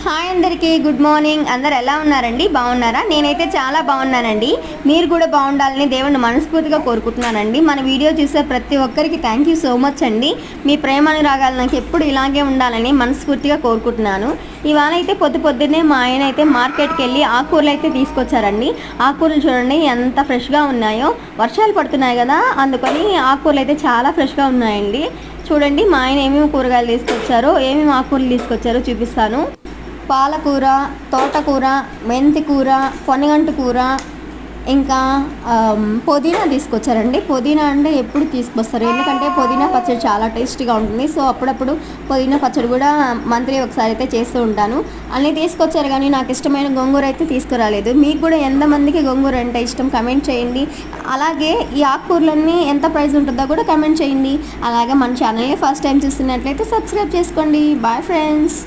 Hi అందరికీ good morning. అందరు ఎలా ఉన్నారండి? బాగున్నారా? నేనైతే చాలా బాగున్నానండి. మీరు కూడా బాగుండాలని దేవుణ్ణి మనస్ఫూర్తిగా కోరుకుంటున్నానండి. మన వీడియో చూసే ప్రతి ఒక్కరికి థ్యాంక్ యూ సో మచ్ అండి. మీ ప్రేమానురాగాలు నాకు ఎప్పుడు ఇలాగే ఉండాలని మనస్ఫూర్తిగా కోరుకుంటున్నాను. ఇవాళ అయితే పొద్దున్నే మా ఆయన అయితే మార్కెట్కి వెళ్ళి ఆకుకూరలు అయితే తీసుకొచ్చారండి. ఆకుకూరలు చూడండి ఎంత ఫ్రెష్గా ఉన్నాయో. వర్షాలు పడుతున్నాయి కదా, అందుకని ఆకుకూరలు అయితే చాలా ఫ్రెష్గా ఉన్నాయండి. చూడండి మా ఆయన ఏమేమి కూరగాయలు తీసుకొచ్చారో, ఏమేమి ఆకుకూరలు తీసుకొచ్చారో చూపిస్తాను. పాలకూర, తోటకూర, మెంతి కూర, పొనగంటు కూర, ఇంకా పుదీనా తీసుకొచ్చారండి. పుదీనా అంటే ఎప్పుడు తీసుకొస్తారు, ఎందుకంటే పుదీనా పచ్చడి చాలా టేస్టీగా ఉంటుంది. సో అప్పుడప్పుడు పుదీనా పచ్చడి కూడా మంత్లీ ఒకసారి అయితే చేస్తూ ఉంటాను. అన్నీ తీసుకొచ్చారు, కానీ నాకు ఇష్టమైన గోంగూర అయితే తీసుకురాలేదు. మీకు కూడా ఎంతమందికి గోంగూర అంటే ఇష్టం కమెంట్ చేయండి. అలాగే ఈ ఆకుకూరలన్నీ ఎంత ప్రైస్ ఉంటుందో కూడా కమెంట్ చేయండి. అలాగే మన ఛానల్ని ఫస్ట్ టైం చూస్తున్నట్లయితే సబ్స్క్రైబ్ చేసుకోండి. Bye friends.